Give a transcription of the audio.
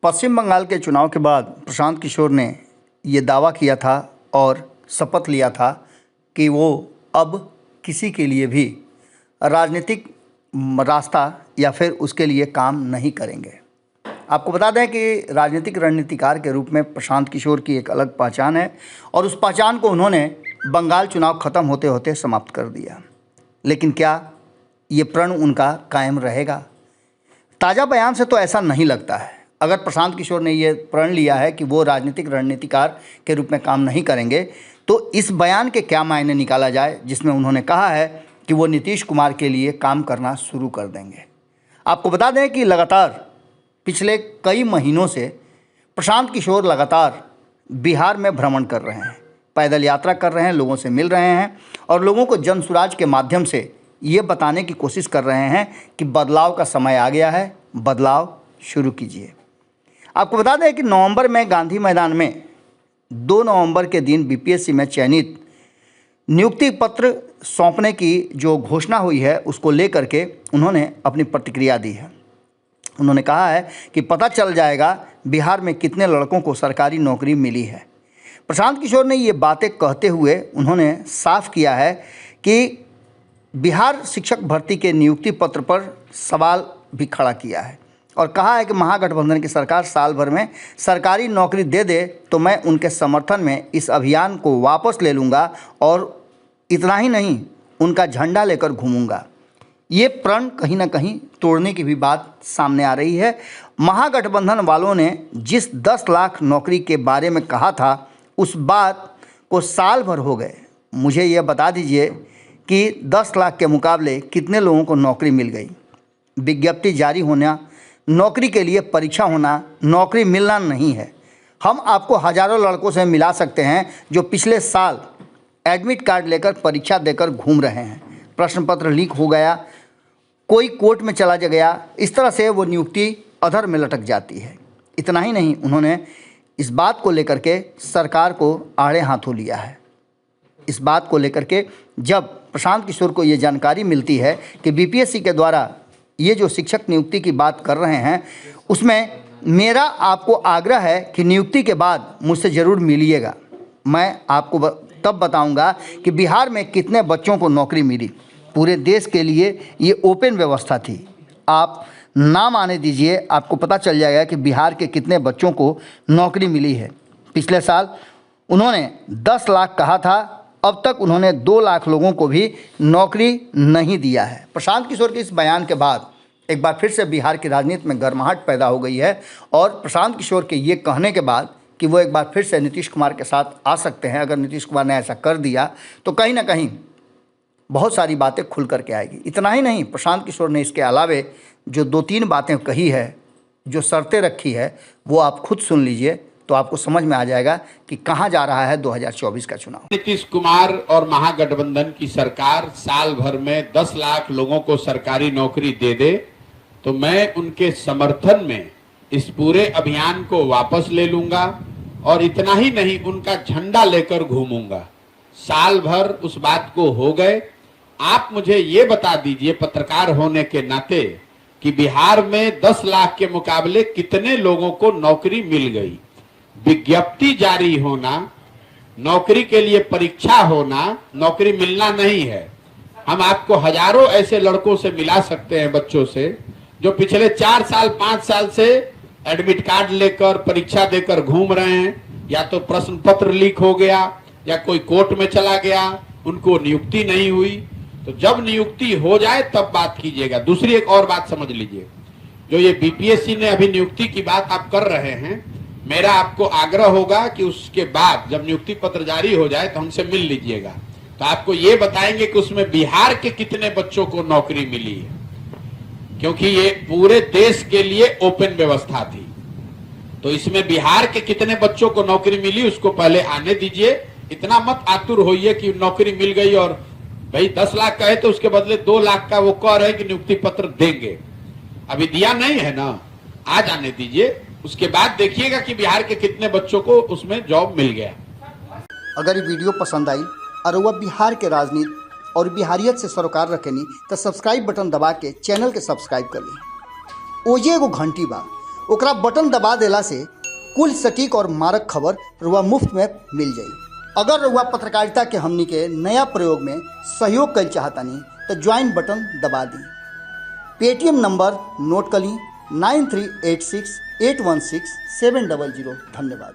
पश्चिम बंगाल के चुनाव के बाद प्रशांत किशोर ने ये दावा किया था और शपथ लिया था कि वो अब किसी के लिए भी राजनीतिक रास्ता या फिर उसके लिए काम नहीं करेंगे। आपको बता दें कि राजनीतिक रणनीतिकार के रूप में प्रशांत किशोर की एक अलग पहचान है और उस पहचान को उन्होंने बंगाल चुनाव ख़त्म होते होते समाप्त कर दिया। लेकिन क्या ये प्रण उनका कायम रहेगा? ताज़ा बयान से तो ऐसा नहीं लगता है। अगर प्रशांत किशोर ने ये प्रण लिया है कि वो राजनीतिक रणनीतिकार के रूप में काम नहीं करेंगे, तो इस बयान के क्या मायने निकाला जाए जिसमें उन्होंने कहा है कि वो नीतीश कुमार के लिए काम करना शुरू कर देंगे। आपको बता दें कि लगातार पिछले कई महीनों से प्रशांत किशोर लगातार बिहार में भ्रमण कर रहे हैं, पैदल यात्रा कर रहे हैं, लोगों से मिल रहे हैं और लोगों को जनसुराज के माध्यम से ये बताने की कोशिश कर रहे हैं कि बदलाव का समय आ गया है, बदलाव शुरू कीजिए। आपको बता दें कि नवंबर में गांधी मैदान में 2 नवंबर के दिन बीपीएससी में चयनित नियुक्ति पत्र सौंपने की जो घोषणा हुई है उसको लेकर के उन्होंने अपनी प्रतिक्रिया दी है। उन्होंने कहा है कि पता चल जाएगा बिहार में कितने लड़कों को सरकारी नौकरी मिली है। प्रशांत किशोर ने ये बातें कहते हुए उन्होंने साफ किया है कि बिहार शिक्षक भर्ती के नियुक्ति पत्र पर सवाल भी खड़ा किया है और कहा है कि महागठबंधन की सरकार साल भर में सरकारी नौकरी दे दे तो मैं उनके समर्थन में इस अभियान को वापस ले लूँगा और इतना ही नहीं, उनका झंडा लेकर घूमूंगा। ये प्रण कहीं ना कहीं तोड़ने की भी बात सामने आ रही है। महागठबंधन वालों ने जिस 10 लाख नौकरी के बारे में कहा था उस बात को साल भर हो गए। मुझे ये बता दीजिए कि 10 लाख के मुकाबले कितने लोगों को नौकरी मिल गई? विज्ञप्ति जारी होना, नौकरी के लिए परीक्षा होना, नौकरी मिलना नहीं है। हम आपको हज़ारों लड़कों से मिला सकते हैं जो पिछले साल एडमिट कार्ड लेकर परीक्षा देकर घूम रहे हैं, प्रश्न पत्र लीक हो गया, कोई कोर्ट में चला गया, इस तरह से वो नियुक्ति अधर में लटक जाती है। इतना ही नहीं, उन्होंने इस बात को लेकर के सरकार को आड़े हाथों लिया है। इस बात को लेकर के जब प्रशांत किशोर को ये जानकारी मिलती है कि बीपीएससी के द्वारा ये जो शिक्षक नियुक्ति की बात कर रहे हैं उसमें मेरा आपको आग्रह है कि नियुक्ति के बाद मुझसे ज़रूर मिलिएगा। मैं आपको तब बताऊंगा कि बिहार में कितने बच्चों को नौकरी मिली। पूरे देश के लिए ये ओपन व्यवस्था थी। आप नाम आने दीजिए, आपको पता चल जाएगा कि बिहार के कितने बच्चों को नौकरी मिली है। पिछले साल उन्होंने 10 लाख कहा था, अब तक उन्होंने 2 लाख लोगों को भी नौकरी नहीं दिया है। प्रशांत किशोर के इस बयान के बाद एक बार फिर से बिहार की राजनीति में गर्माहट पैदा हो गई है और प्रशांत किशोर के ये कहने के बाद कि वो एक बार फिर से नीतीश कुमार के साथ आ सकते हैं, अगर नीतीश कुमार ने ऐसा कर दिया तो कहीं ना कहीं बहुत सारी बातें खुल करके आएगी। इतना ही नहीं, प्रशांत किशोर ने इसके अलावे जो 2-3 बातें कही है, जो शर्तें रखी है, वो आप खुद सुन लीजिए तो आपको समझ में आ जाएगा कि कहाँ जा रहा है 2024 का चुनाव। नीतीश कुमार और महागठबंधन की सरकार साल भर में 10 लाख लोगों को सरकारी नौकरी दे दे तो मैं उनके समर्थन में इस पूरे अभियान को वापस ले लूंगा और इतना ही नहीं, उनका झंडा लेकर घूमूंगा। साल भर उस बात को हो गए। आप मुझे ये बता दीजिए पत्रकार होने के नाते कि बिहार में 10 लाख के मुकाबले कितने लोगों को नौकरी मिल गई? विज्ञप्ति जारी होना, नौकरी के लिए परीक्षा होना, नौकरी मिलना नहीं है। हम आपको हजारों ऐसे लड़कों से मिला सकते हैं, बच्चों से जो पिछले 4 साल 5 साल से एडमिट कार्ड लेकर परीक्षा देकर घूम रहे हैं। या तो प्रश्न पत्र लीक हो गया या कोई कोर्ट में चला गया, उनको नियुक्ति नहीं हुई। तो जब नियुक्ति हो जाए तब बात कीजिएगा। दूसरी एक और बात समझ लीजिए, जो ये बीपीएससी ने अभी नियुक्ति की बात आप कर रहे हैं, मेरा आपको आग्रह होगा कि उसके बाद जब नियुक्ति पत्र जारी हो जाए तो हमसे मिल लीजिएगा, तो आपको ये बताएंगे कि उसमें बिहार के कितने बच्चों को नौकरी मिली है, क्योंकि ये पूरे देश के लिए ओपन व्यवस्था थी। तो इसमें बिहार के कितने बच्चों को नौकरी मिली उसको पहले आने दीजिए। इतना मत आतुर होइए कि नौकरी मिल गई और भाई 10 लाख कहे तो उसके बदले 2 लाख का वो कह रहे कि नियुक्ति पत्र देंगे। अभी दिया नहीं है ना, आज आने दीजिए, उसके बाद देखिएगा कि बिहार के कितने बच्चों को उसमें जॉब मिल गया। अगर ये वीडियो पसंद आई और वह बिहार के राजनीति और बिहारियत से सरोकार रखेनी तो सब्सक्राइब बटन दबा के चैनल के सब्सक्राइब कर ली। ओजे एगो घंटी बा, ओकरा बटन दबा देला से कुल सटीक और मारक खबर रुआ मुफ्त में मिल जाई। अगर रुआ पत्रकारिता के हमनी के नया प्रयोग में सहयोग कर चाहतानी तो ज्वाइन बटन दबा दी। पेटीएम नंबर नोट कर ली 9386816700। धन्यवाद।